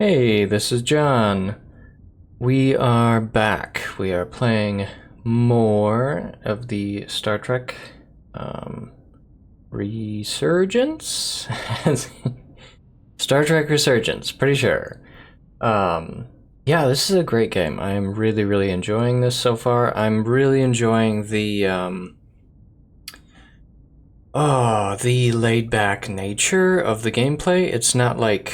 Hey, this is John. We are back. We are playing more of the Star Trek Resurgence? Star Trek Resurgence, pretty sure. Yeah, this is a great game. I am really, really enjoying this so far. I'm really enjoying the laid-back nature of the gameplay. It's not like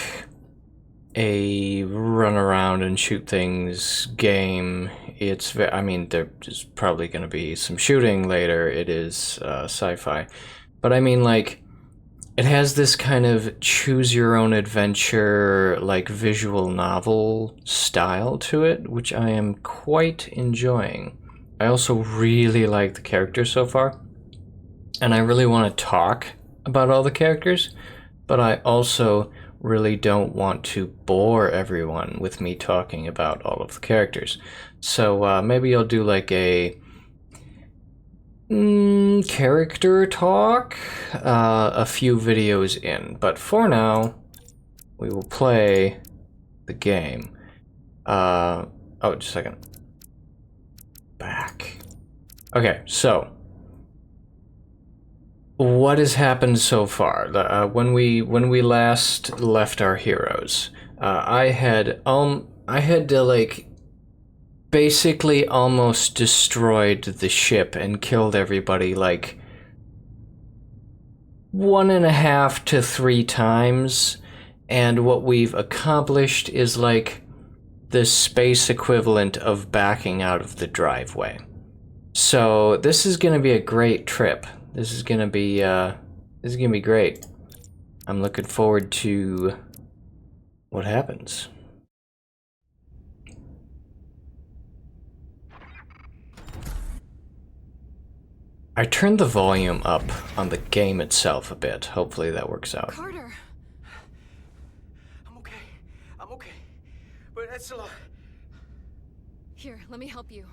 a run around and shoot things game. I mean, there's probably going to be some shooting later. It is sci-fi. But I mean, like, it has this kind of choose your own adventure, like, visual novel style to it, which I am quite enjoying. I also really like the characters so far, and I really want to talk about all the characters, but I also really don't want to bore everyone with me talking about all of the characters. So maybe I'll do like a character talk a few videos in. But for now, we will play the game. Oh, just a second. Back. Okay, so what has happened so far? When we last left our heroes, I had to like basically almost destroyed the ship and killed everybody like 1.5 to 3 times, and what we've accomplished is like the space equivalent of backing out of the driveway. So this is gonna be a great trip. This is gonna be great. I'm looking forward to what happens. I turned the volume up on the game itself a bit. Hopefully that works out. Carter. I'm okay. But that's a lot. Here, let me help you.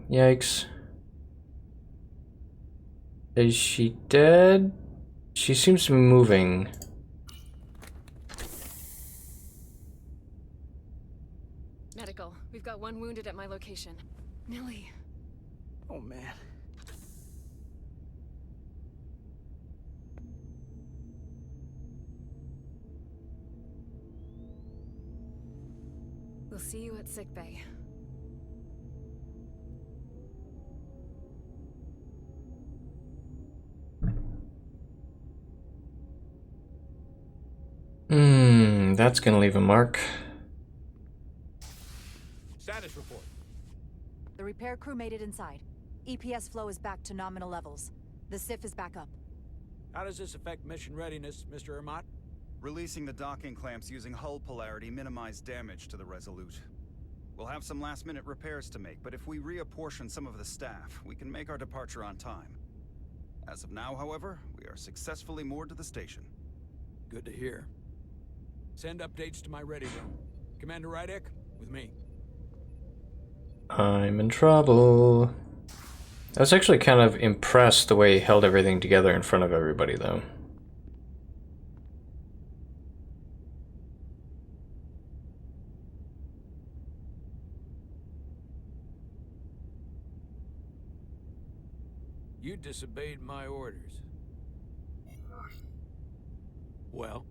Yikes. Is she dead? She seems to be moving. Medical. We've got one wounded at my location. Millie. Oh, man. We'll see you at sickbay. That's gonna leave a mark. Status report. The repair crew made it inside. EPS flow is back to nominal levels. The SIF is back up. How does this affect mission readiness, Mr. Ermot? Releasing the docking clamps using hull polarity minimized damage to the Resolute. We'll have some last-minute repairs to make, but if we reapportion some of the staff, we can make our departure on time. As of now, however, we are successfully moored to the station. Good to hear. Send updates to my ready room. Commander Rydek, with me. I'm in trouble. I was actually kind of impressed the way he held everything together in front of everybody, though. You disobeyed my orders. Well?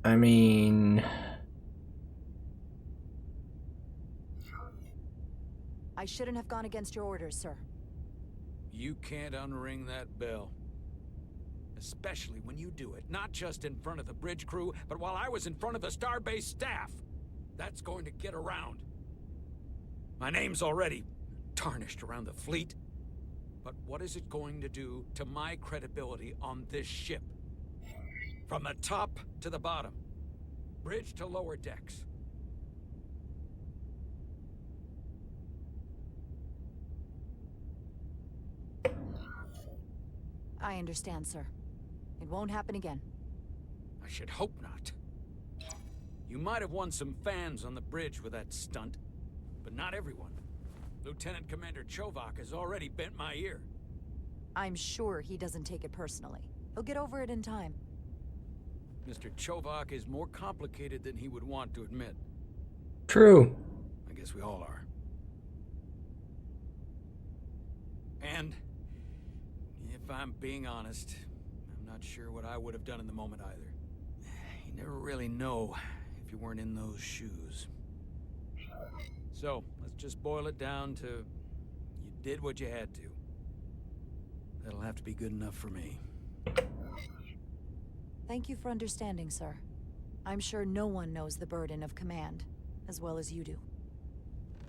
I mean... I shouldn't have gone against your orders, sir. You can't unring that bell. Especially when you do it, not just in front of the bridge crew, but while I was in front of the Starbase staff. That's going to get around. My name's already tarnished around the fleet. But what is it going to do to my credibility on this ship? From the top to the bottom. Bridge to lower decks. I understand, sir. It won't happen again. I should hope not. You might have won some fans on the bridge with that stunt, but not everyone. The Lieutenant Commander Chovak has already bent my ear. I'm sure he doesn't take it personally. He'll get over it in time. Mr. Chovak is more complicated than he would want to admit. True. I guess we all are. And, if I'm being honest, I'm not sure what I would have done in the moment either. You never really know if you weren't in those shoes. So, let's just boil it down to you did what you had to. That'll have to be good enough for me. Thank you for understanding, sir. I'm sure no one knows the burden of command as well as you do.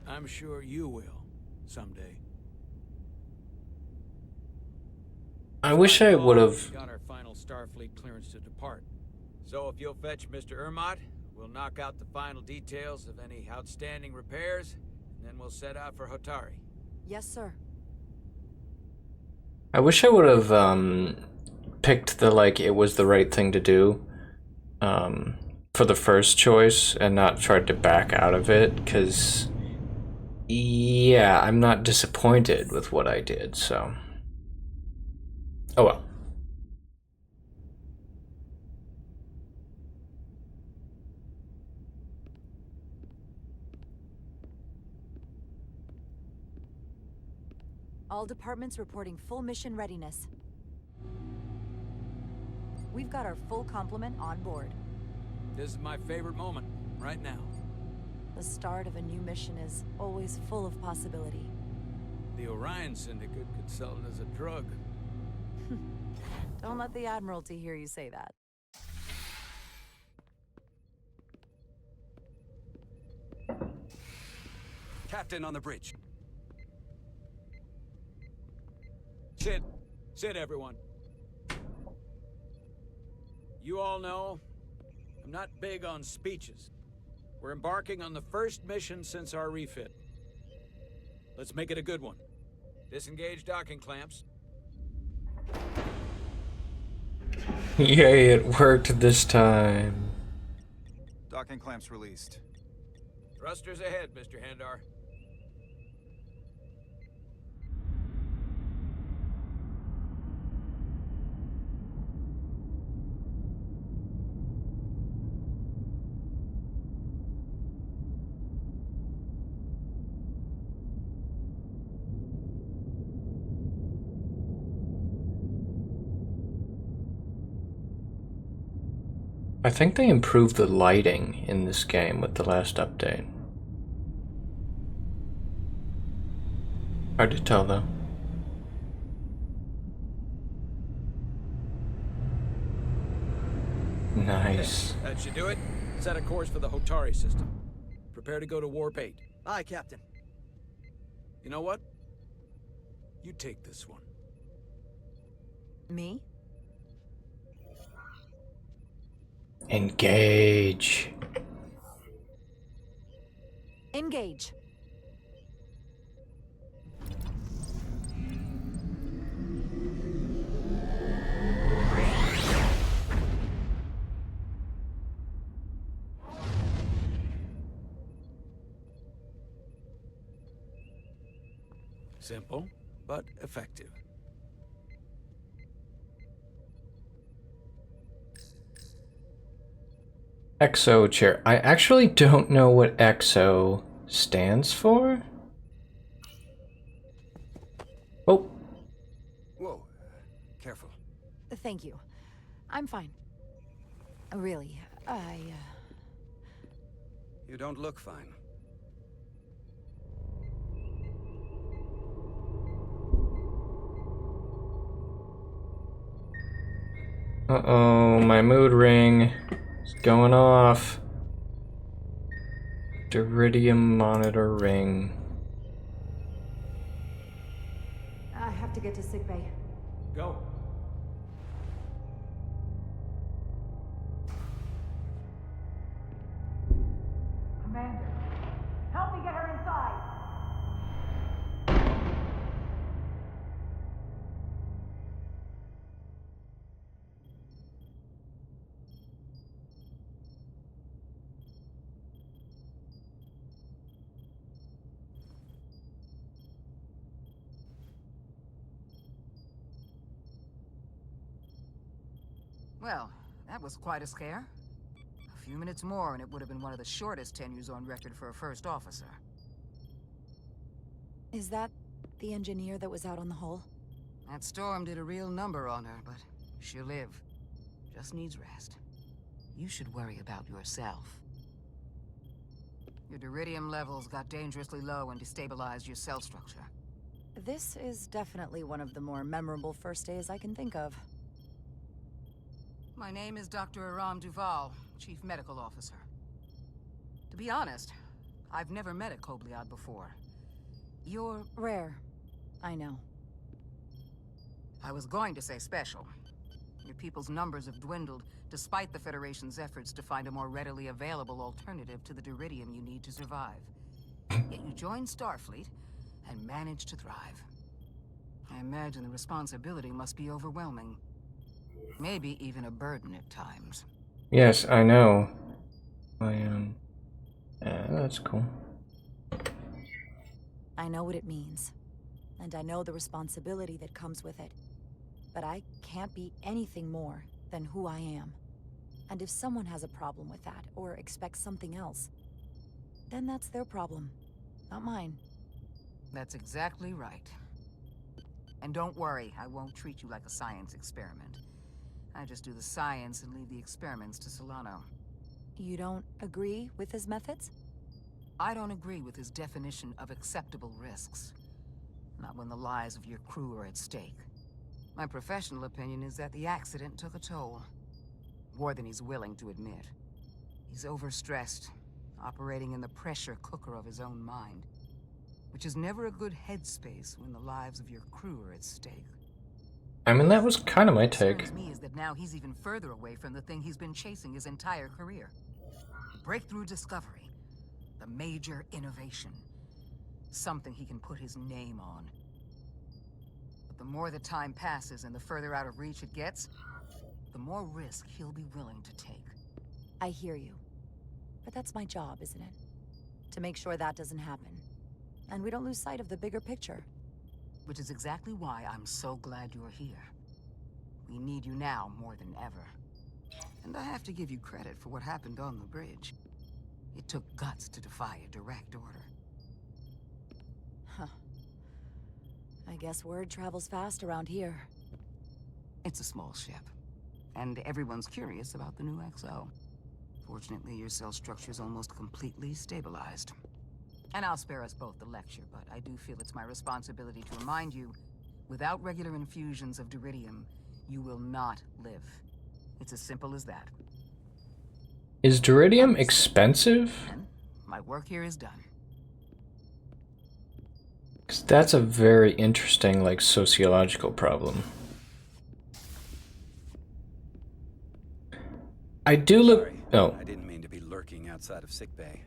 I'm sure you will, someday. I wish I would have. Got our final Starfleet clearance to depart. So if you'll fetch Mr. Ermot, we'll knock out the final details of any outstanding repairs, and then we'll set out for Hotari. Yes, sir. I wish I would have picked the it was the right thing to do for the first choice and not tried to back out of it, because yeah, I'm not disappointed with what I did, so oh well. All departments reporting full mission readiness. We've got our full complement on board. This is my favorite moment, right now. The start of a new mission is always full of possibility. The Orion Syndicate could sell it as a drug. Don't let the Admiralty hear you say that. Captain on the bridge. Sit. Sit, everyone. You all know, I'm not big on speeches. We're embarking on the first mission since our refit. Let's make it a good one. Disengage docking clamps. Yay, it worked this time. Docking clamps released. Thrusters ahead, Mr. Handar. I think they improved the lighting in this game with the last update. Hard to tell though. Nice. That should do it. Set a course for the Hotari system. Prepare to go to Warp 8. Aye, Captain. You know what? You take this one. Me? Engage. Engage. Simple, but effective. EXO chair. I actually don't know what EXO stands for. Oh. Whoa. Careful. Thank you. I'm fine. Really, You don't look fine. Uh-oh, my mood ring is going off. Diridium monitor ring. I have to get to sickbay. Go. Commander, help me get her inside! Well, that was quite a scare. A few minutes more and it would have been one of the shortest tenures on record for a first officer. Is that the engineer that was out on the hull? That storm did a real number on her, but she'll live. Just needs rest. You should worry about yourself. Your duridium levels got dangerously low and destabilized your cell structure. This is definitely one of the more memorable first days I can think of. My name is Dr. Aram Duval, Chief Medical Officer. To be honest, I've never met a Kobliad before. You're Rare. I know. I was going to say special. Your people's numbers have dwindled, despite the Federation's efforts to find a more readily available alternative to the duridium you need to survive. Yet you joined Starfleet, and managed to thrive. I imagine the responsibility must be overwhelming. Maybe even a burden at times. Yes, I know. That's cool. I know what it means. And I know the responsibility that comes with it. But I can't be anything more than who I am. And if someone has a problem with that, or expects something else, then that's their problem, not mine. That's exactly right. And don't worry, I won't treat you like a science experiment. I just do the science and leave the experiments to Solano. You don't agree with his methods? I don't agree with his definition of acceptable risks. Not when the lives of your crew are at stake. My professional opinion is that the accident took a toll. More than he's willing to admit. He's overstressed, operating in the pressure cooker of his own mind. Which is never a good headspace when the lives of your crew are at stake. I mean, that was kind of my What take. concerns me is that now he's even further away from the thing he's been chasing his entire career. Breakthrough discovery. The major innovation. Something he can put his name on. But the more the time passes and the further out of reach it gets, the more risk he'll be willing to take. I hear you. But that's my job, isn't it? To make sure that doesn't happen. And we don't lose sight of the bigger picture. Which is exactly why I'm so glad you're here. We need you now more than ever. And I have to give you credit for what happened on the bridge. It took guts to defy a direct order. Huh. I guess word travels fast around here. It's a small ship. And everyone's curious about the new XO. Fortunately, your cell structure's almost completely stabilized. And I'll spare us both the lecture, but I do feel it's my responsibility to remind you, without regular infusions of duridium, you will not live. It's as simple as that. Is duridium expensive? And my work here is done. 'Cause that's a very interesting, like, sociological problem. I do look... Sorry, Oh. I didn't mean to be lurking outside of sickbay.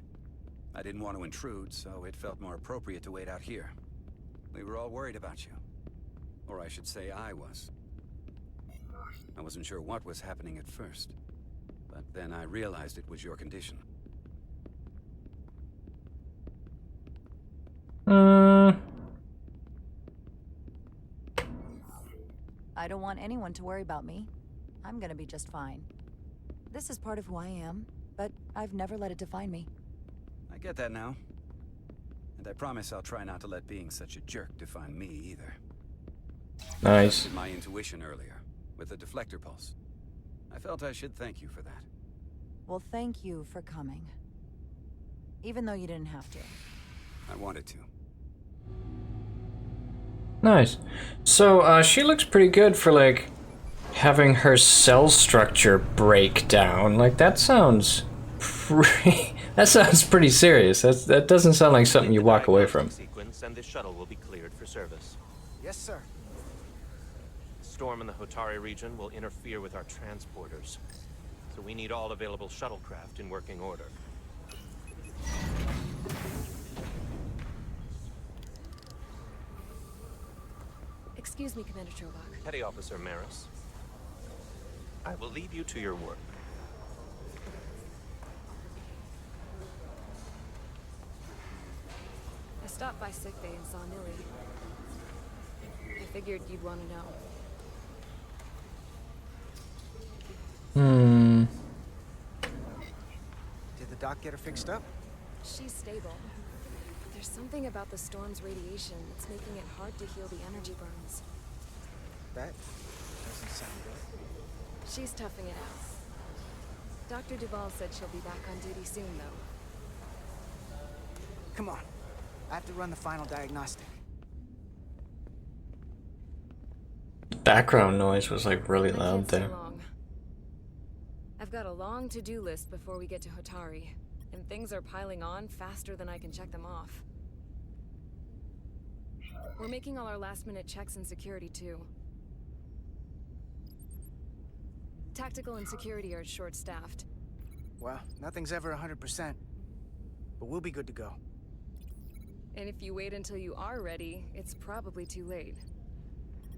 I didn't want to intrude, so it felt more appropriate to wait out here. We were all worried about you. Or I should say I was. I wasn't sure what was happening at first. But then I realized it was your condition. I don't want anyone to worry about me. I'm gonna be just fine. This is part of who I am, but I've never let it define me. I get that now. And I promise I'll try not to let being such a jerk define me either. Nice. Trusted my intuition earlier, with the deflector pulse. I felt I should thank you for that. Well, thank you for coming. Even though you didn't have to. I wanted to. Nice. So, she looks pretty good for, like, having her cell structure break down. Like, that sounds pretty... That sounds pretty serious. That doesn't sound like something you walk away from. Sequence and this shuttle will be cleared for service. Yes, sir. Storm in the Hotari region will interfere with our transporters, so we need all available shuttlecraft in working order. Excuse me, Commander Trovak. Petty Officer Maris, I will leave you to your work. I stopped by sickbay and saw Nilly. I figured you'd want to know. Doc get her fixed up? She's stable. But there's something about the storm's radiation that's making it hard to heal the energy burns. That doesn't sound good. She's toughing it out. Dr. Duval said she'll be back on duty soon, though. Come on. I have to run the final diagnostic. Background noise was like really I loud can't stay there. long. I've got a long to-do list before we get to Hotari, and things are piling on faster than I can check them off. We're making all our last-minute checks and security, too. Tactical and security are short-staffed. Well, nothing's ever 100%. But we'll be good to go. And if you wait until you are ready, it's probably too late.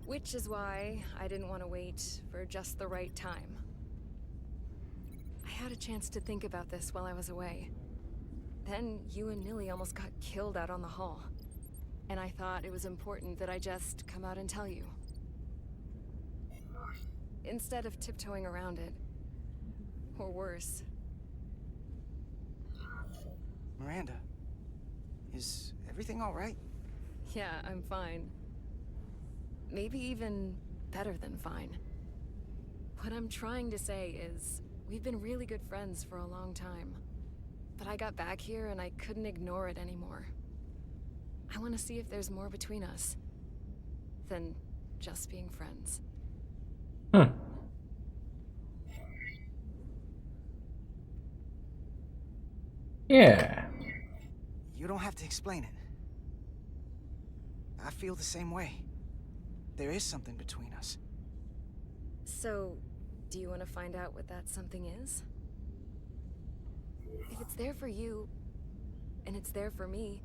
Which is why I didn't want to wait for just the right time. I had a chance to think about this while I was away. Then you and Nilly almost got killed out on the hull. And I thought it was important that I just come out and tell you. Instead of tiptoeing around it. Or worse. Miranda, is everything all right? Yeah, I'm fine. Maybe even better than fine. What I'm trying to say is, we've been really good friends for a long time. But I got back here and I couldn't ignore it anymore. I want to see if there's more between us than just being friends. Yeah. You don't have to explain it. I feel the same way. There is something between us. So, do you want to find out what that something is? If it's there for you, and it's there for me,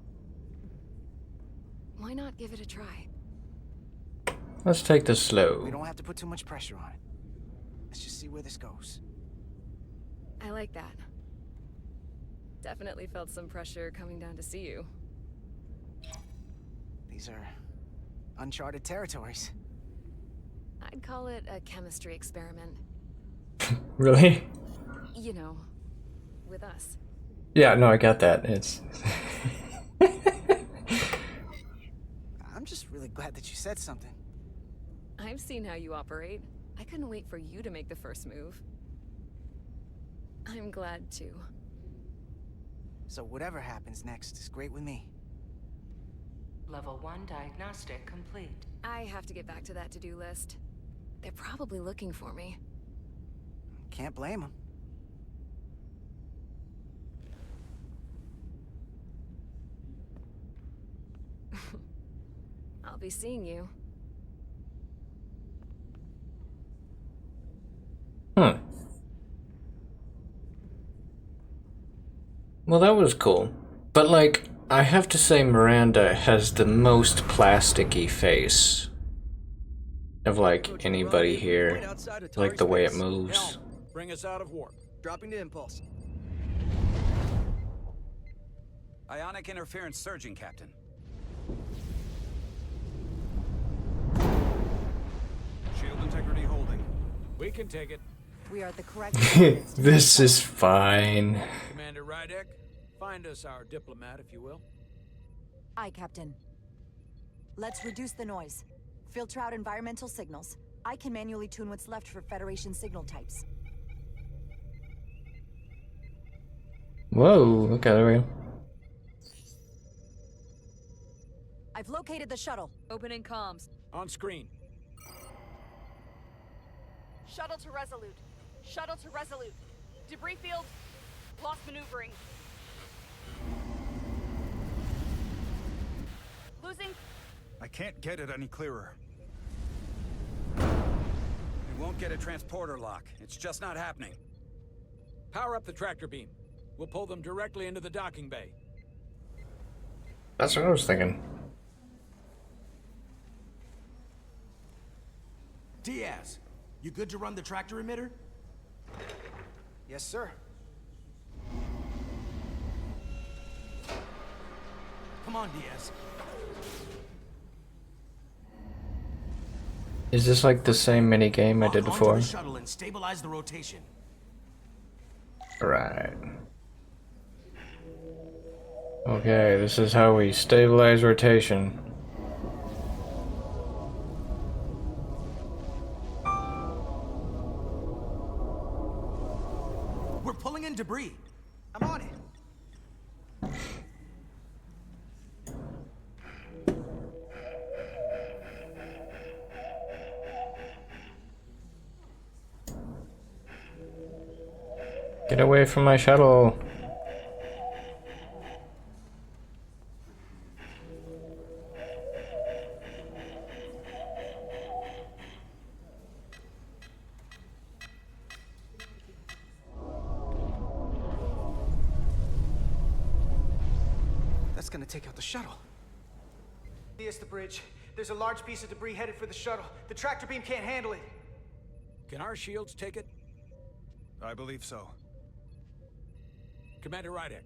why not give it a try? Let's take this slow. We don't have to put too much pressure on it. Let's just see where this goes. I like that. Definitely felt some pressure coming down to see you. These are uncharted territories. I'd call it a chemistry experiment. Really? You know, with us. Yeah, no, I got that. It's I'm just really glad that you said something. I've seen how you operate. I couldn't wait for you to make the first move. I'm glad too. So whatever happens next is great with me. Level 1 diagnostic complete. I have to get back to that to-do list. They're probably looking for me. Can't blame them. I'll be seeing you. Well, that was cool. But, like, I have to say Miranda has the most plasticky face of, like, anybody here. Like, the way it moves. Bring us out of warp. Dropping to impulse. Ionic interference surging, Captain. Shield integrity holding. We can take it. We are at the correct coordinates to This move is fine. Commander Rydek, find us our diplomat, if you will. Aye, Captain. Let's reduce the noise. Filter out environmental signals. I can manually tune what's left for Federation signal types. Whoa, okay, there we go. I've located the shuttle. Opening comms. On screen. Shuttle to Resolute. Shuttle to Resolute. Debris field. Lost maneuvering. Losing. I can't get it any clearer. We won't get a transporter lock. It's just not happening. Power up the tractor beam. We'll pull them directly into the docking bay. That's what I was thinking. Diaz, you good to run the tractor emitter? Yes, sir. Come on, Diaz. Is this like the same mini game I did Lock onto before? the shuttle and stabilize the rotation. Right. Okay, this is how we stabilize rotation. We're pulling in debris. I'm on it. Get away from my shuttle. That's gonna take out the shuttle. Here's the bridge. There's a large piece of debris headed for the shuttle. The tractor beam can't handle it. Can our shields take it? I believe so. Commander Rydek,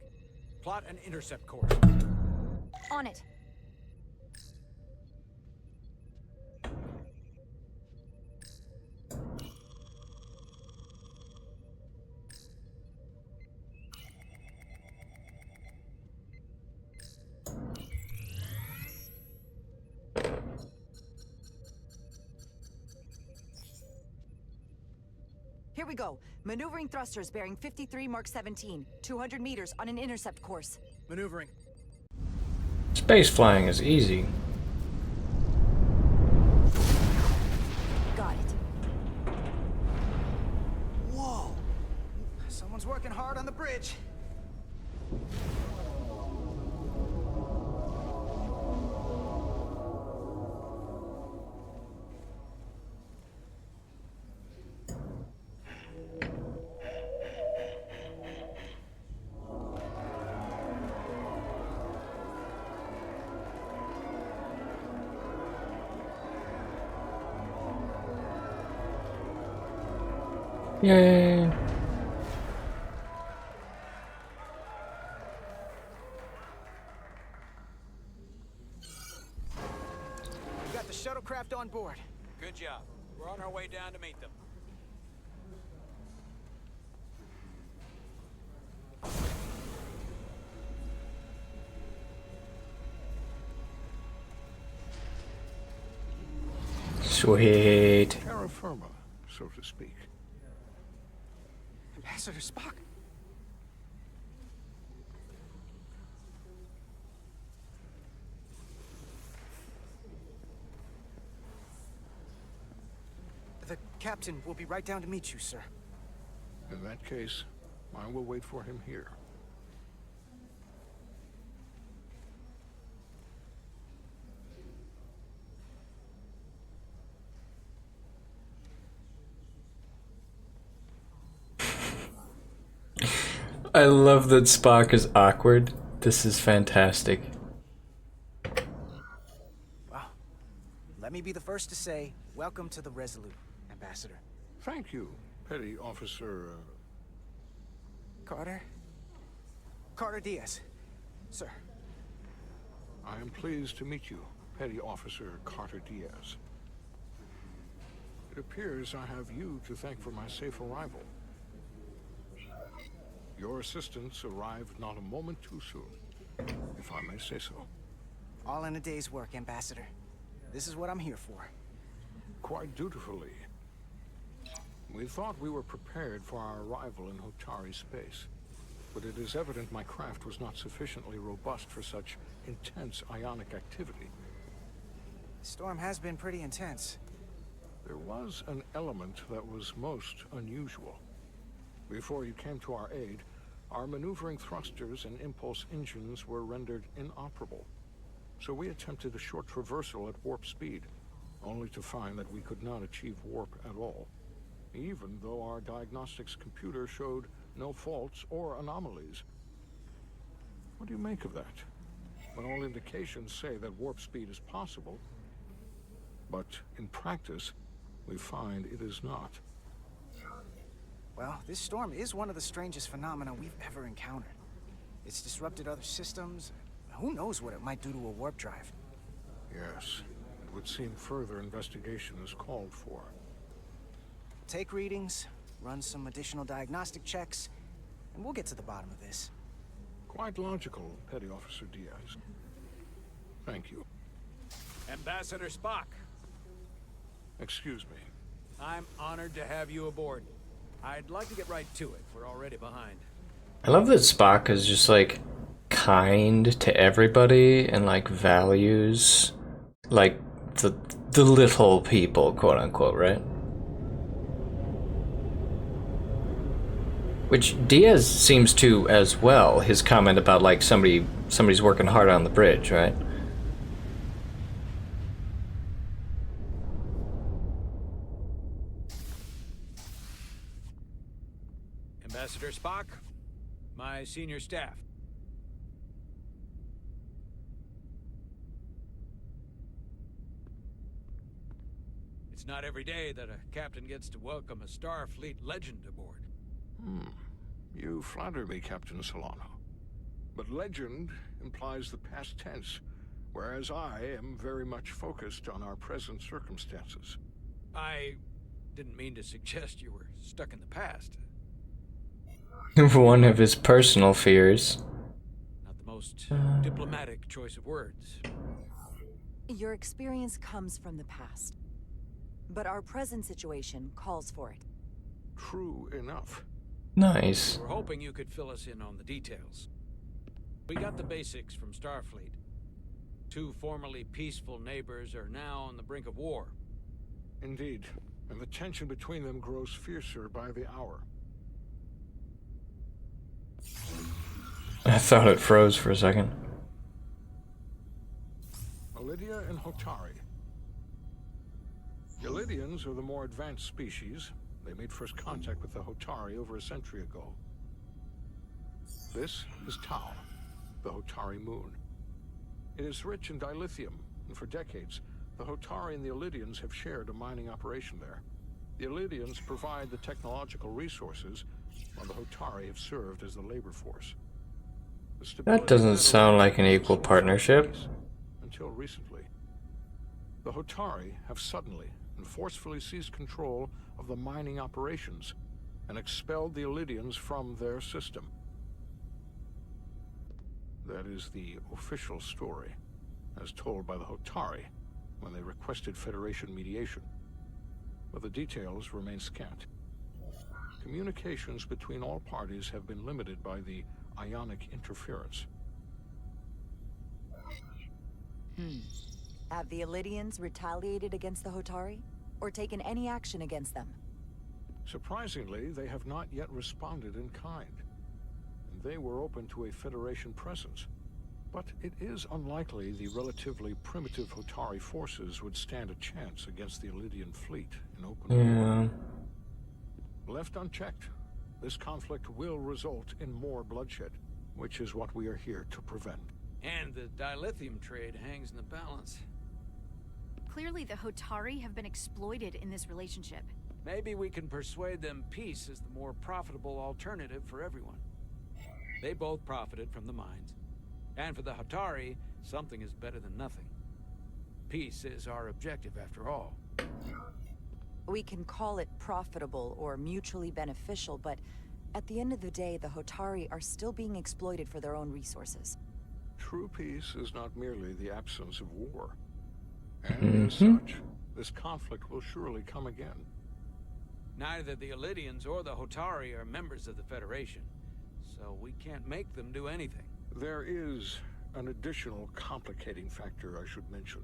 plot an intercept course. On it. Here we go. Maneuvering thrusters bearing 53 Mark 17. 200 meters on an intercept course. Maneuvering. Space flying is easy. Got it. Whoa! Someone's working hard on the bridge. Yay! We got the shuttlecraft on board. Good job. We're on our way down to meet them. Sweet. Terra firma, so to speak. Ambassador Spock. The captain will be right down to meet you, sir. In that case, I will wait for him here. I love that Spock is awkward. This is fantastic. Well, let me be the first to say, welcome to the Resolute, Ambassador. Thank you, Petty Officer... Carter? Carter Diaz. Sir. I am pleased to meet you, Petty Officer Carter Diaz. It appears I have you to thank for my safe arrival. Your assistance arrived not a moment too soon, if I may say so. All in a day's work, Ambassador. This is what I'm here for. Quite dutifully. We thought we were prepared for our arrival in Hotari space, but it is evident my craft was not sufficiently robust for such intense ionic activity. The storm has been pretty intense. There was an element that was most unusual. Before you came to our aid, our maneuvering thrusters and impulse engines were rendered inoperable. So we attempted a short traversal at warp speed, only to find that we could not achieve warp at all, even though our diagnostics computer showed no faults or anomalies. What do you make of that? When all indications say that warp speed is possible, but in practice, we find it is not. Well, this storm is one of the strangest phenomena we've ever encountered. It's disrupted other systems. Who knows what it might do to a warp drive? Yes, it would seem further investigation is called for. Take readings, run some additional diagnostic checks, and we'll get to the bottom of this. Quite logical, Petty Officer Diaz. Thank you. Ambassador Spock, Excuse me. I'm honored to have you aboard. I'd like to get right to it. We're already behind. I love that Spock is just like kind to everybody and like values like the little people, quote unquote, right? Which Diaz seems to as well. His comment about like somebody's working hard on the bridge, right? Ambassador Spock, my senior staff. It's not every day that a captain gets to welcome a Starfleet legend aboard. You flatter me, Captain Solano. But legend implies the past tense, whereas I am very much focused on our present circumstances. I didn't mean to suggest you were stuck in the past. One of his personal fears. Not the most diplomatic choice of words. Your experience comes from the past. But our present situation calls for it. True enough. Nice. We're hoping you could fill us in on the details. We got the basics from Starfleet. Two formerly peaceful neighbors are now on the brink of war. Indeed. And the tension between them grows fiercer by the hour. I thought it froze for a second. Elydia and Hotari. The Elydians are the more advanced species. They made first contact with the Hotari over a century ago. This is Tau, the Hotari moon. It is rich in dilithium, and for decades, the Hotari and the Elydians have shared a mining operation there. The Elydians provide the technological resources, while the Hotari have served as the labor force. That doesn't sound like an equal partnership. Until recently. The Hotari have suddenly and forcefully seized control of the mining operations and expelled the Elydians from their system. That is the official story, as told by the Hotari when they requested Federation mediation. But the details remain scant. Communications between all parties have been limited by the ionic interference. Have the Elydians retaliated against the Hotari? Or taken any action against them? Surprisingly, they have not yet responded in kind. And they were open to a Federation presence. But it is unlikely the relatively primitive Hotari forces would stand a chance against the Elydian fleet in open war. Left unchecked, this conflict will result in more bloodshed, which is what we are here to prevent. And the dilithium trade hangs in the balance. Clearly the Hotari have been exploited in this relationship. Maybe we can persuade them peace is the more profitable alternative for everyone. They both profited from the mines. And for the Hotari, something is better than nothing. Peace is our objective after all. We can call it profitable or mutually beneficial, but at the end of the day, the Hotari are still being exploited for their own resources. True peace is not merely the absence of war. And as such, this conflict will surely come again. Neither the Elydians or the Hotari are members of the Federation, so we can't make them do anything. There is an additional complicating factor I should mention.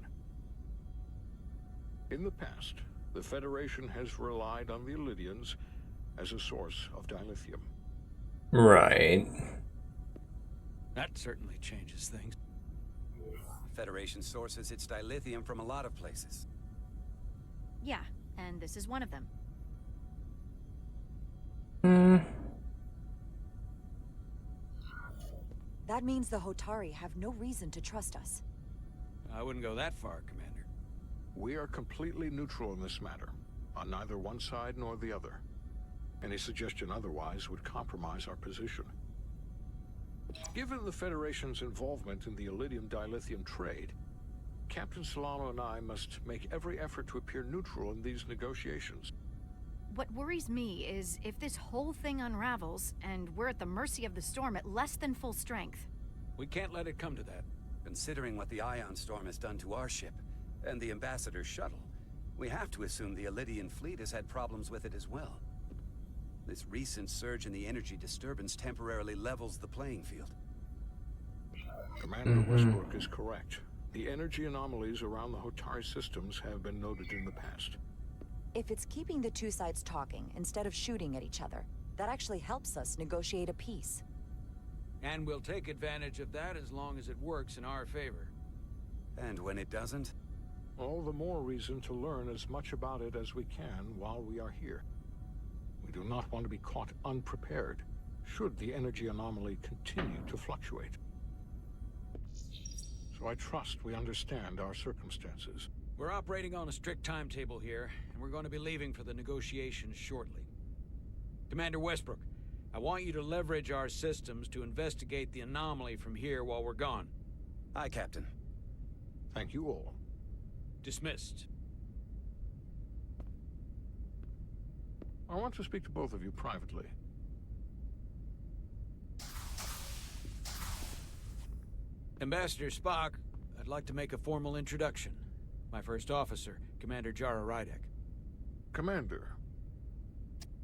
In the past, the Federation has relied on the Elydians as a source of dilithium. Right. That certainly changes things. The Federation sources its dilithium from a lot of places. Yeah, and this is one of them. That means the Hotari have no reason to trust us. I wouldn't go that far, Commander. We are completely neutral in this matter, on neither one side nor the other. Any suggestion otherwise would compromise our position. Given the Federation's involvement in the Elydium dilithium trade, Captain Solano and I must make every effort to appear neutral in these negotiations. What worries me is if this whole thing unravels, and we're at the mercy of the storm at less than full strength. We can't let it come to that. Considering what the Ion Storm has done to our ship, and the Ambassador's shuttle, we have to assume the Elydian fleet has had problems with it as well. This recent surge in the energy disturbance temporarily levels the playing field. Commander Westbrook is correct. The energy anomalies around the Hotari systems have been noted in the past. If it's keeping the two sides talking instead of shooting at each other, that actually helps us negotiate a peace. And we'll take advantage of that as long as it works in our favor. And when it doesn't? All the more reason to learn as much about it as we can while we are here. We do not want to be caught unprepared, should the energy anomaly continue to fluctuate. So I trust we understand our circumstances. We're operating on a strict timetable here, and we're going to be leaving for the negotiations shortly. Commander Westbrook, I want you to leverage our systems to investigate the anomaly from here while we're gone. Aye, Captain. Thank you all. Dismissed. I want to speak to both of you privately. Ambassador Spock, I'd like to make a formal introduction. My first officer, Commander Jara Rydek. Commander,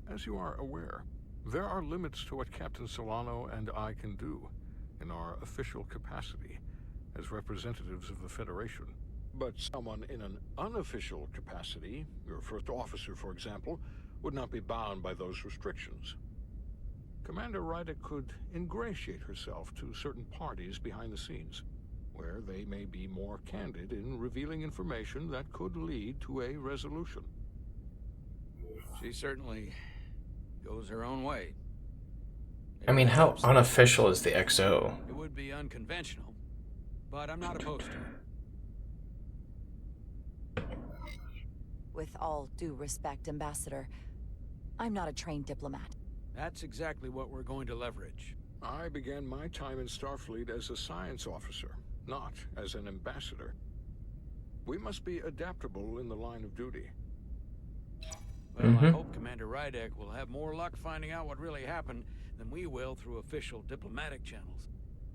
as you are aware, there are limits to what Captain Solano and I can do in our official capacity as representatives of the Federation. But someone in an unofficial capacity, your first officer for example, would not be bound by those restrictions. Commander Rydek could ingratiate herself to certain parties behind the scenes, where they may be more candid in revealing information that could lead to a resolution. She certainly goes her own way. I mean, how unofficial is the XO? It would be unconventional, but I'm not opposed to it. With all due respect, Ambassador, I'm not a trained diplomat. That's exactly what we're going to leverage. I began my time in Starfleet as a science officer, not as an ambassador. We must be adaptable in the line of duty. Well, I hope Commander Rydek will have more luck finding out what really happened than we will through official diplomatic channels.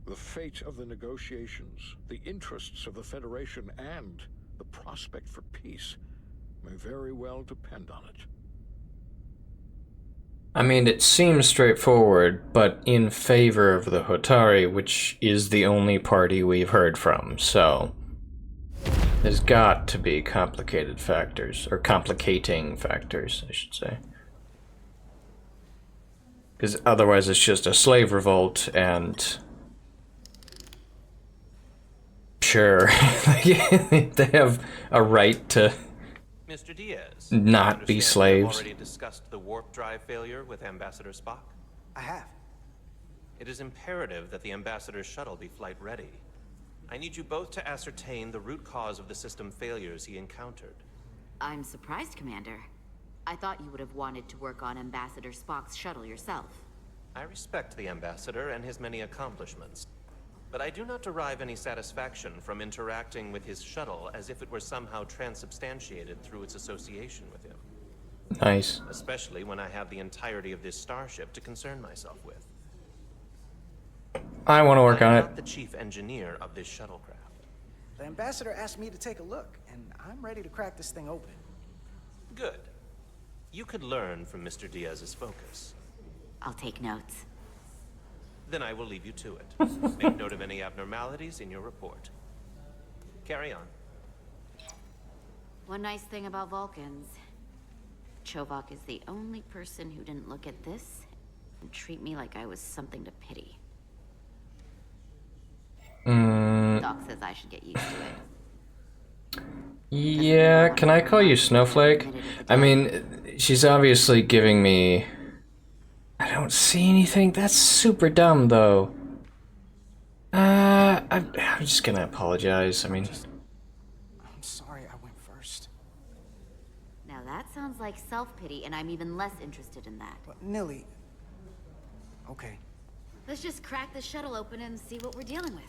The fate of the negotiations, the interests of the Federation, and the prospect for peace may very well depend on it. I mean, it seems straightforward, but in favor of the Hotari, which is the only party we've heard from, so there's got to be complicated factors, or complicating factors, I should say. Because otherwise it's just a slave revolt, and sure, they have a right to Mr. Diaz, not be slaves. You've already discussed the warp drive failure with Ambassador Spock? I have. It is imperative that the Ambassador's shuttle be flight ready. I need you both to ascertain the root cause of the system failures he encountered. I'm surprised, Commander. I thought you would have wanted to work on Ambassador Spock's shuttle yourself. I respect the Ambassador and his many accomplishments, but I do not derive any satisfaction from interacting with his shuttle as if it were somehow transubstantiated through its association with him. Nice. Especially when I have the entirety of this starship to concern myself with. I want to work on I'm it. not the chief engineer of this shuttlecraft. The Ambassador asked me to take a look, and I'm ready to crack this thing open. Good. You could learn from Mr. Diaz's focus. I'll take notes. Then I will leave you to it. Make note of any abnormalities in your report. Carry on. One nice thing about Vulcans. Chovak is the only person who didn't look at this and treat me like I was something to pity. Doc says I should get used to it. Yeah, can I call you Snowflake? I mean, she's obviously giving me... I don't see anything. That's super dumb, though. I'm just gonna apologize. I mean... I'm sorry I went first. Now that sounds like self-pity, and I'm even less interested in that. But Nilly... Okay. Let's just crack the shuttle open and see what we're dealing with.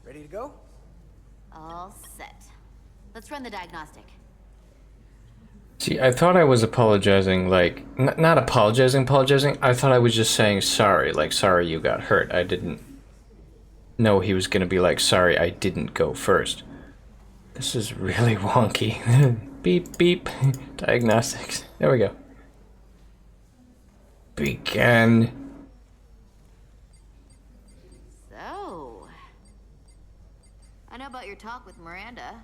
Ready to go? All set. Let's run the diagnostic. See, I thought I was apologizing, like, not apologizing. I thought I was just saying sorry, like, sorry you got hurt. I didn't know he was gonna be like, sorry I didn't go first. This is really wonky. Beep, beep. Diagnostics. There we go. Begin. So... I know about your talk with Miranda.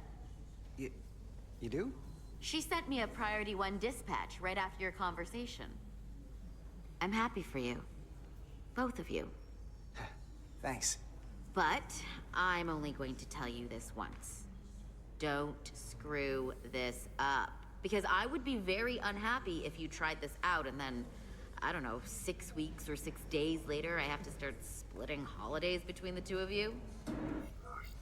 You do? She sent me a Priority 1 dispatch right after your conversation. I'm happy for you. Both of you. Thanks. But I'm only going to tell you this once. Don't screw this up. Because I would be very unhappy if you tried this out and then, I don't know, 6 weeks or 6 days later, I have to start splitting holidays between the two of you.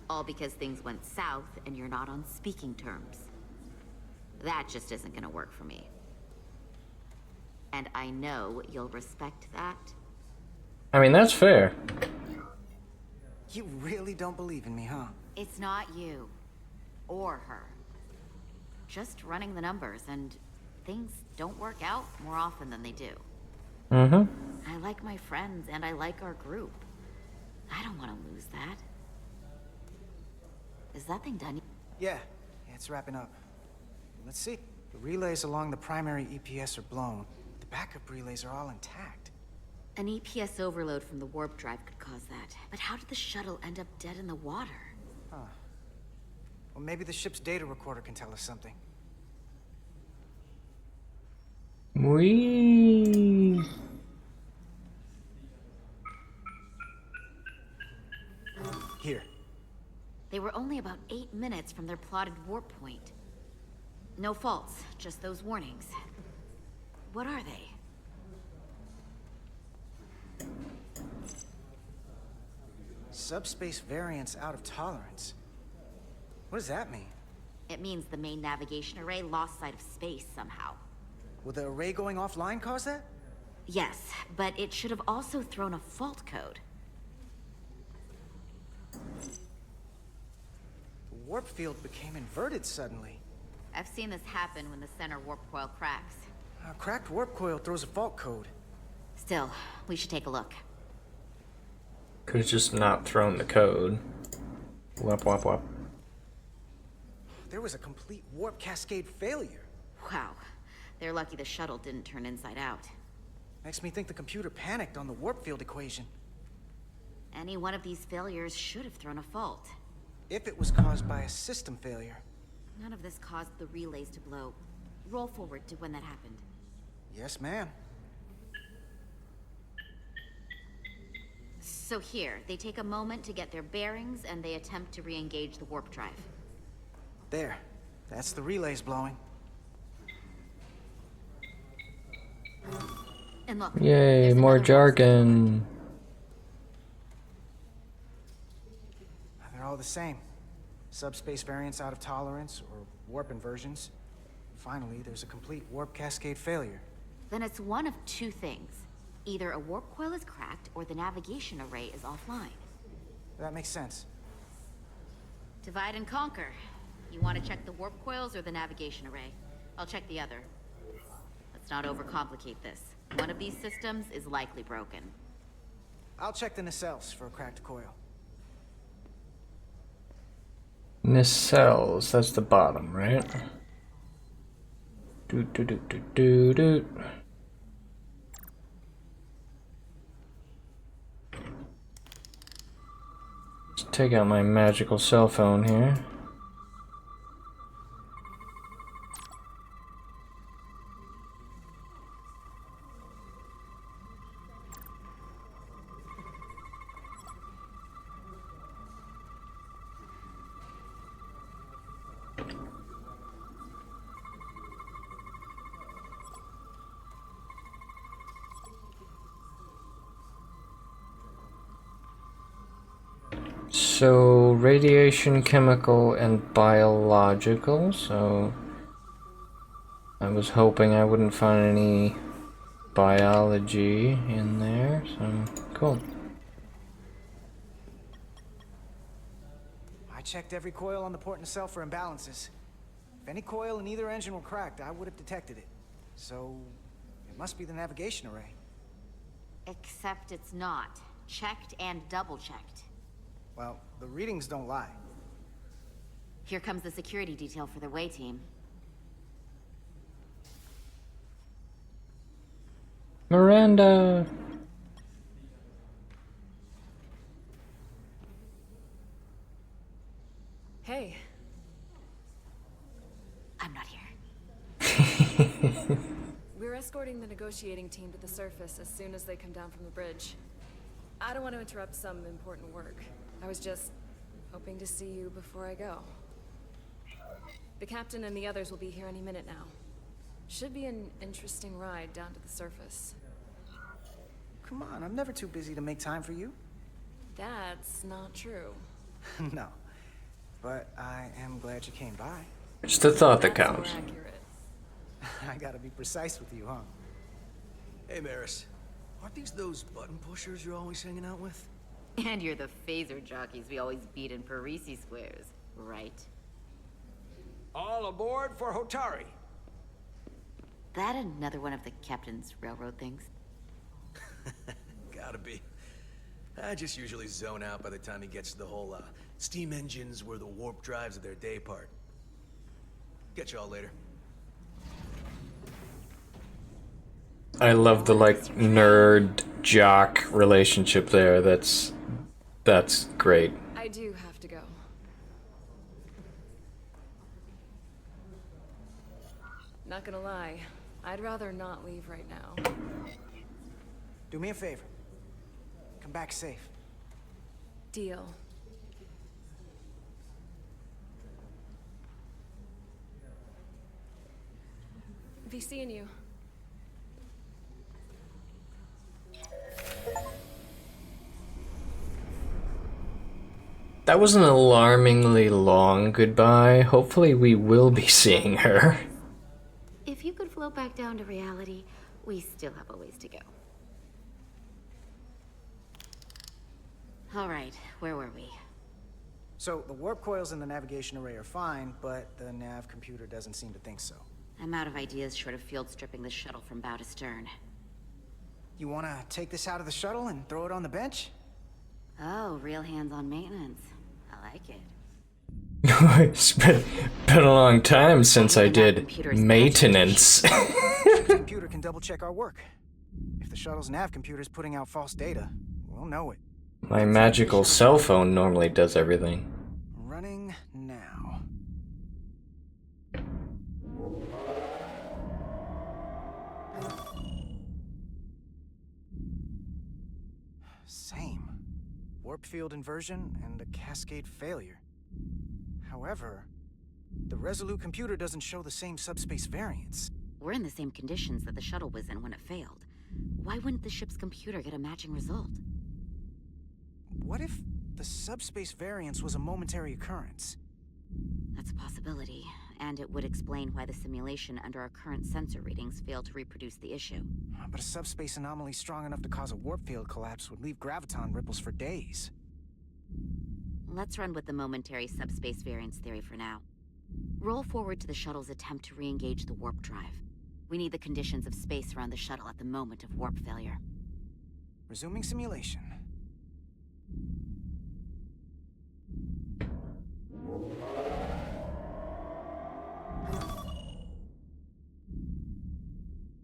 All because things went south and you're not on speaking terms. That just isn't gonna work for me. And I know you'll respect that. I mean, that's fair. You really don't believe in me, huh? It's not you. Or her. Just running the numbers, and things don't work out more often than they do. Mm-hmm. I like my friends, and I like our group. I don't want to lose that. Is that thing done? Yeah, it's wrapping up. Let's see. The relays along the primary EPS are blown. The backup relays are all intact. An EPS overload from the warp drive could cause that. But how did the shuttle end up dead in the water? Huh. Well, maybe the ship's data recorder can tell us something. Whee! Here. They were only about 8 minutes from their plotted warp point. No faults, just those warnings. What are they? Subspace variance out of tolerance. What does that mean? It means the main navigation array lost sight of space somehow. Will the array going offline cause that? Yes, but it should have also thrown a fault code. The warp field became inverted suddenly. I've seen this happen when the center warp coil cracks. A cracked warp coil throws a fault code. Still, we should take a look. Could have just not thrown the code. Wop, wop, wop. There was a complete warp cascade failure. Wow. They're lucky the shuttle didn't turn inside out. Makes me think the computer panicked on the warp field equation. Any one of these failures should have thrown a fault. If it was caused by a system failure. None of this caused the relays to blow. Roll forward to when that happened. Yes, ma'am. So here, they take a moment to get their bearings and they attempt to re-engage the warp drive. There. That's the relays blowing. And look. Yay, more jargon. They're all the same. Subspace variance out of tolerance, or warp inversions. Finally, there's a complete warp cascade failure. Then it's one of two things. Either a warp coil is cracked, or the navigation array is offline. That makes sense. Divide and conquer. You want to check the warp coils or the navigation array? I'll check the other. Let's not overcomplicate this. One of these systems is likely broken. I'll check the nacelles for a cracked coil. Nacelles, that's the bottom, right? Doot, doot, doot, doot, doot, doot. Let's take out my magical cell phone here. So, radiation, chemical, and biological, so I was hoping I wouldn't find any biology in there, so cool. Why'd checked every coil on the port nacelle for imbalances. If any coil in either engine were cracked, I would have detected it. So, it must be the navigation array. Except it's not. Checked and double-checked. Well, the readings don't lie. Here comes the security detail for the way team. Miranda! Hey. I'm not here. We're escorting the negotiating team to the surface as soon as they come down from the bridge. I don't want to interrupt some important work. I was just hoping to see you before I go. The captain and the others will be here any minute now. Should be an interesting ride down to the surface. Come on, I'm never too busy to make time for you. That's not true. No. But I am glad you came by. It's the thought that That's counts. more accurate. I gotta be precise with you, huh? Hey, Maris. Aren't these those button pushers you're always hanging out with? And you're the phaser jockeys we always beat in Parisi squares, right? All aboard for Hotari. That another one of the captain's railroad things? Gotta be. I just usually zone out by the time he gets to the whole, steam engines were the warp drives of their day part. Catch y'all later. I love the like nerd jock relationship there. That's great. I do have to go. Not gonna lie, I'd rather not leave right now. Do me a favor. Come back safe. Deal. Be seeing you. That was an alarmingly long goodbye. Hopefully we will be seeing her. If you could float back down to reality, we still have a ways to go. All right, where were we? So, the warp coils in the navigation array are fine, but the nav computer doesn't seem to think so. I'm out of ideas short of field stripping the shuttle from bow to stern. You wanna take this out of the shuttle and throw it on the bench? Oh, real hands-on maintenance. I like it. It's been a long time since I did maintenance. The computer can double-check our work. If the shuttle's nav computer's putting out false data, we'll know it. My magical cell phone normally does everything. Running now. Same. Warp field inversion and a cascade failure. However, the Resolute computer doesn't show the same subspace variance. We're in the same conditions that the shuttle was in when it failed. Why wouldn't the ship's computer get a matching result? What if the subspace variance was a momentary occurrence? That's a possibility, and it would explain why the simulation under our current sensor readings failed to reproduce the issue. But a subspace anomaly strong enough to cause a warp field collapse would leave graviton ripples for days. Let's run with the momentary subspace variance theory for now. Roll forward to the shuttle's attempt to re-engage the warp drive. We need the conditions of space around the shuttle at the moment of warp failure. Resuming simulation.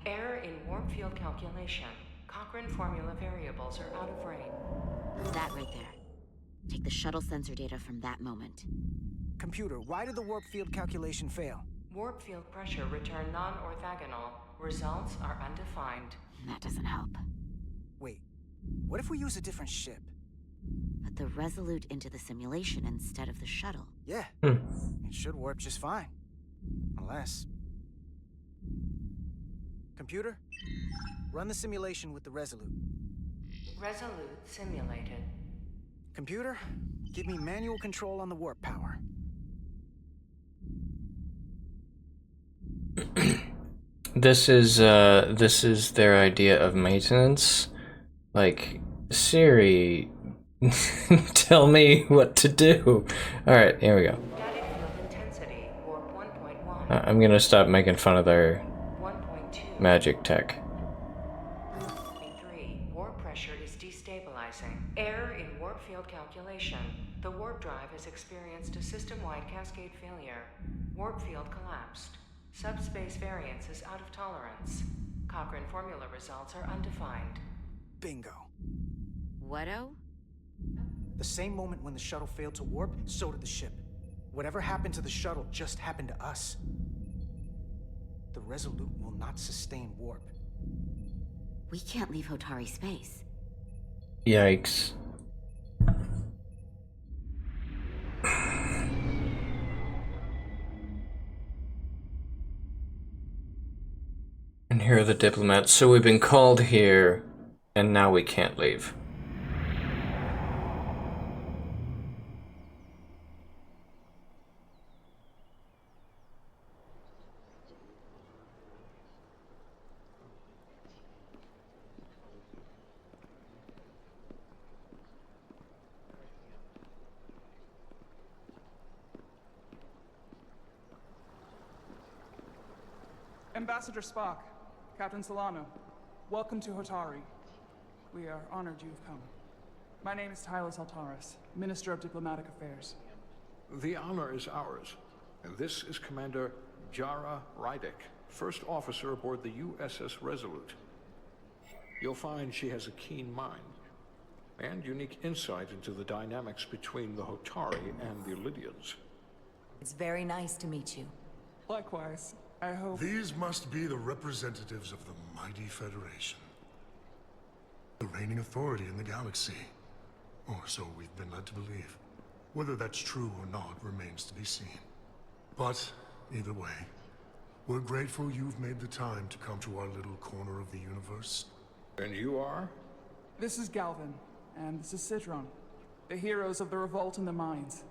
Error in warp field calculation. Cochrane formula variables are out of range. That right there. Take the shuttle sensor data from that moment. Computer, why did the warp field calculation fail? Warp field pressure returned non-orthogonal. Results are undefined. That doesn't help. Wait, what if we use a different ship? Put the Resolute into the simulation instead of the shuttle. Yeah, it should warp just fine. Unless... Computer, run the simulation with the Resolute. Resolute simulated. Computer, give me manual control on the warp power. This is their idea of maintenance. Like, Siri, Tell me what to do. Alright, here we go. Static field intensity, warp 1.1. I'm gonna stop making fun of their 1.2. magic tech. 3. Warp pressure is destabilizing. Error in warp field calculation. The warp drive has experienced a system-wide cascade failure. Warp field collapsed. Subspace variance is out of tolerance. Cochrane formula results are undefined. Bingo. What-o? The same moment when the shuttle failed to warp, so did the ship. Whatever happened to the shuttle just happened to us. The Resolute will not sustain warp. We can't leave Hotari space. Yikes. And here are the diplomats. So we've been called here, and now we can't leave. Ambassador Spock, Captain Solano, welcome to Hotari. We are honored you've come. My name is Tylos Altaris, Minister of Diplomatic Affairs. The honor is ours, and this is Commander Jara Rydick, first officer aboard the USS Resolute. You'll find she has a keen mind, and unique insight into the dynamics between the Hotari and the Illidians. It's very nice to meet you. Likewise. I hope... These must be the representatives of the mighty Federation. The reigning authority in the galaxy. Or so we've been led to believe. Whether that's true or not remains to be seen. But, either way, we're grateful you've made the time to come to our little corner of the universe. And you are? This is Galvin, and this is Citron, the heroes of the revolt in the mines.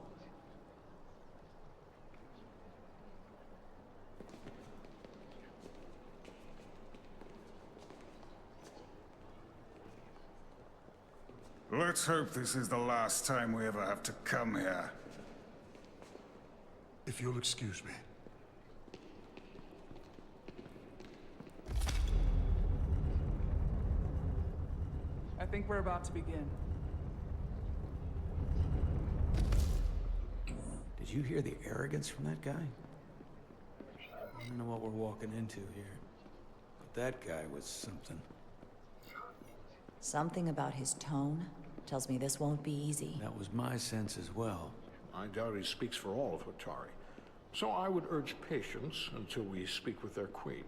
Let's hope this is the last time we ever have to come here. If you'll excuse me. I think we're about to begin. Did you hear the arrogance from that guy? I don't know what we're walking into here, but that guy was something. Something about his tone tells me this won't be easy. That was my sense as well. I doubt he speaks for all of Hotari, so I would urge patience until we speak with their queen.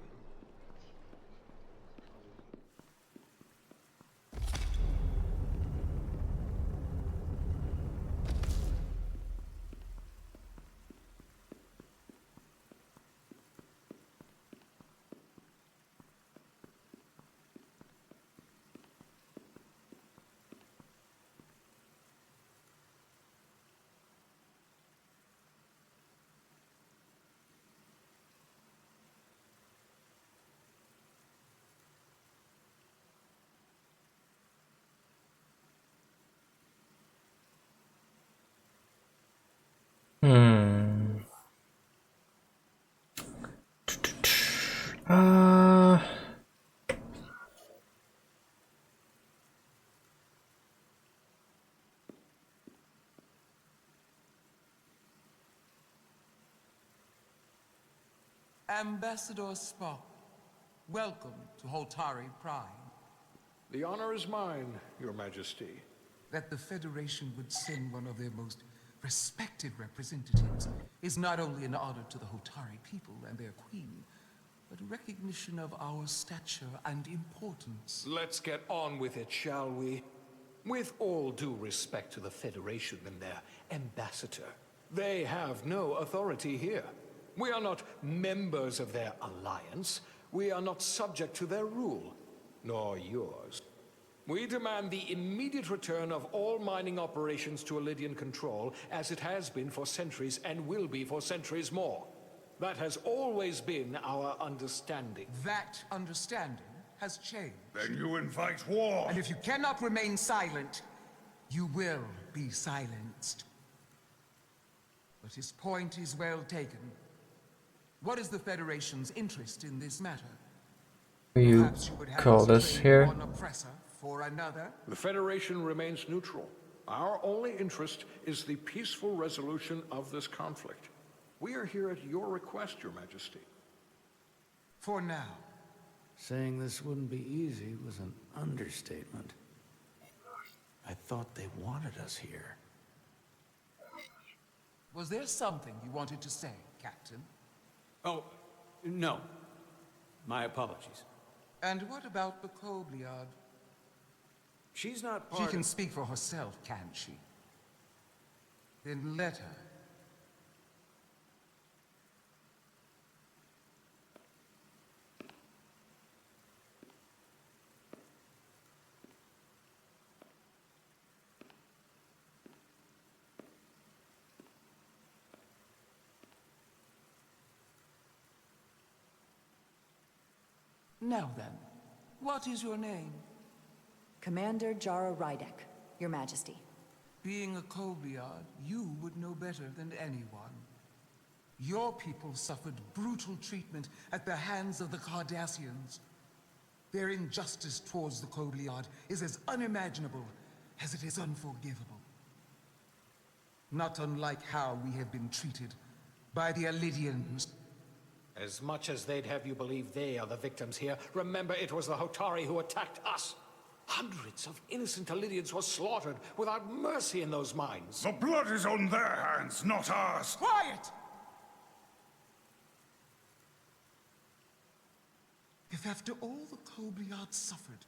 Ambassador Spock, welcome to Hotari Prime. The honor is mine, Your Majesty. That the Federation would send one of their most respected representatives is not only an honor to the Hotari people and their queen, but a recognition of our stature and importance. Let's get on with it, shall we? With all due respect to the Federation and their ambassador, they have no authority here. We are not members of their alliance. We are not subject to their rule, nor yours. We demand the immediate return of all mining operations to Illidian control, as it has been for centuries and will be for centuries more. That has always been our understanding. That understanding has changed. Then you invite war! And if you cannot remain silent, You will be silenced. But his point is well taken. What is the Federation's interest in this matter? You Perhaps you would have call us this trade here? one oppressor for another? The Federation remains neutral. Our only interest is the peaceful resolution of this conflict. We are here at your request, Your Majesty. For now. Saying this wouldn't be easy was an understatement. I thought they wanted us here. Was there something you wanted to say, Captain? Oh, no. My apologies. And what about the Kobliad? She's not She can speak for herself, can't she? Then let her. Now then, what is your name? Commander Jara Rydek, Your Majesty. Being a Kobliad, you would know better than anyone. Your people suffered brutal treatment at the hands of the Cardassians. Their injustice towards the Kobliad is as unimaginable as it is unforgivable. Not unlike how we have been treated by the Alidians. As much as they'd have you believe they are the victims here, remember it was the Hotari who attacked us. Hundreds of innocent Alidians were slaughtered without mercy in those mines. The blood is on their hands, not ours. Quiet! If after all the Kobliad suffered,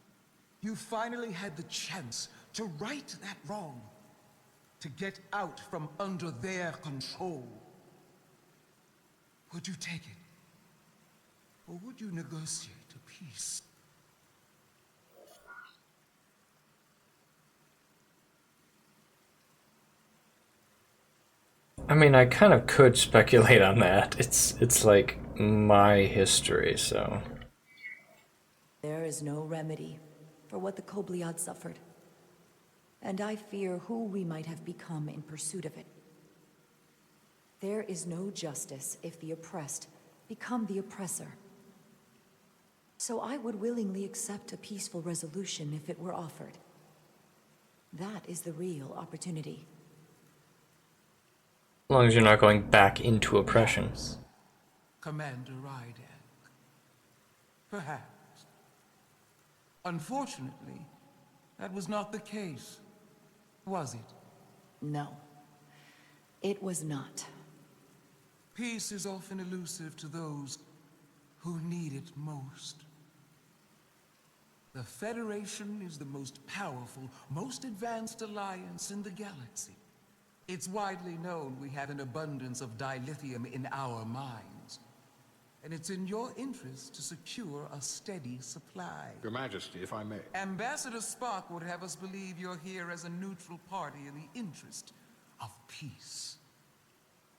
you finally had the chance to right that wrong, to get out from under their control, would you take it? Or would you negotiate a peace? I mean, I kind of could speculate on that. It's like my history, so. There is no remedy for what the Kobliad suffered. And I fear who we might have become in pursuit of it. There is no justice if the oppressed become the oppressor. So I would willingly accept a peaceful resolution if it were offered. That is the real opportunity. As long as you're not going back into oppression. Commander Rydek. Perhaps. Unfortunately, that was not the case, was it? No. It was not. Peace is often elusive to those who need it most. The Federation is the most powerful, most advanced alliance in the galaxy. It's widely known we have an abundance of dilithium in our mines. And it's in your interest to secure a steady supply. Your Majesty, if I may. Ambassador Spock would have us believe you're here as a neutral party in the interest of peace.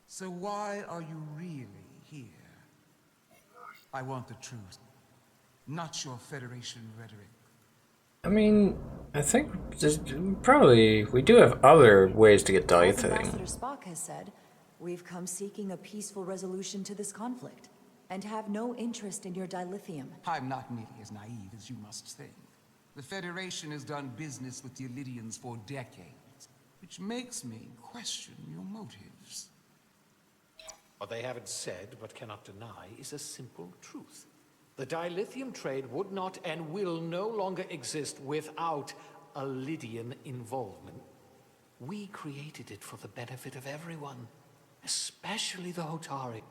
So why are you really here? I want the truth, not your Federation rhetoric. I mean, I think probably we do have other ways to get As dilithium. Ambassador Spock has said, we've come seeking a peaceful resolution to this conflict, and have no interest in your dilithium. I'm not nearly as naive as you must think. The Federation has done business with the Alidians for decades, which makes me question your motives. What they haven't said, but cannot deny, is a simple truth. The dilithium trade would not and will no longer exist without Alidian involvement. We created it for the benefit of everyone, especially the Hotari.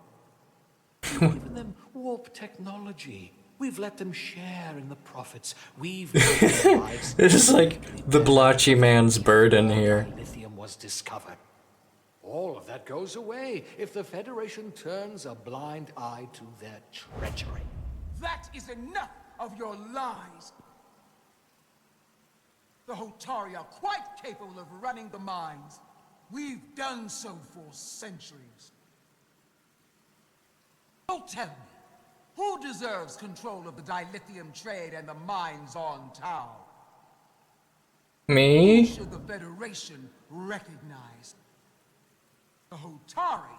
We've given them warp technology. We've let them share in the profits. We've made their lives. This is like the blotchy man's burden here. Dilithium was discovered. All of that goes away if the Federation turns a blind eye to their treachery. That is enough of your lies! The Hotari are quite capable of running the mines. We've done so for centuries. So tell me, who deserves control of the dilithium trade and the mines on Tau? Me? Who should the Federation recognize? The Hotari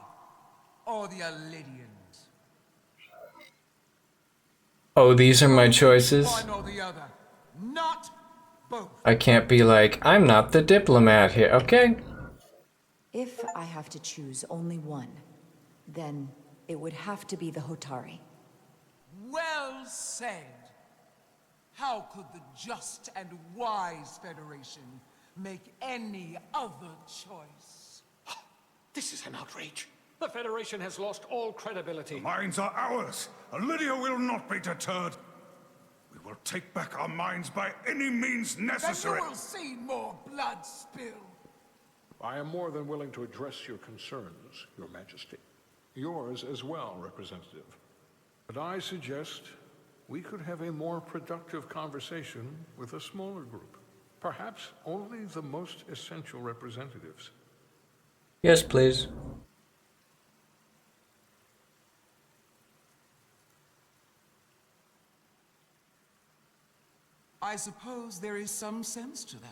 or the Alidians? Oh, these are my choices? One or the other, not both. I can't be like, I'm not the diplomat here, okay? If I have to choose only one, then it would have to be the Hotari. Well said. How could the just and wise Federation make any other choice? This is an outrage. The Federation has lost all credibility. The mines are ours. Lydia will not be deterred. We will take back our mines by any means necessary. Then you will see more blood spill. I am more than willing to address your concerns, Your Majesty. Yours as well, Representative. But I suggest we could have a more productive conversation with a smaller group. Perhaps only the most essential representatives. Yes, please. I suppose there is some sense to that.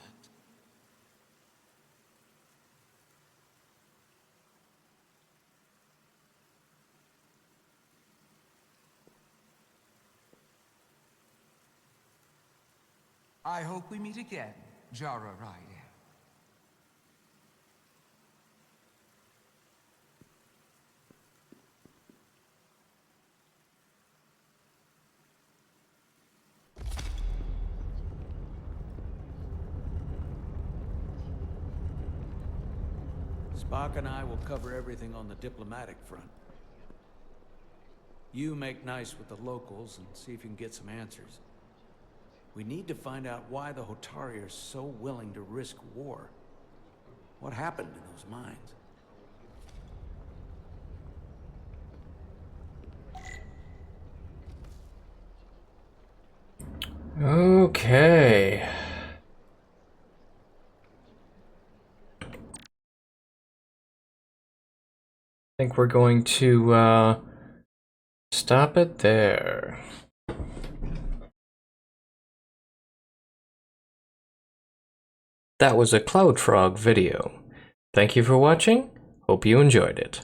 I hope we meet again, Jara Ryder. Spock and I will cover everything on the diplomatic front. You make nice with the locals and see if you can get some answers. We need to find out why the Hotari are so willing to risk war. What happened in those mines? Okay. I think we're going to stop it there. That was a Cloud Frog video. Thank you for watching. Hope you enjoyed it.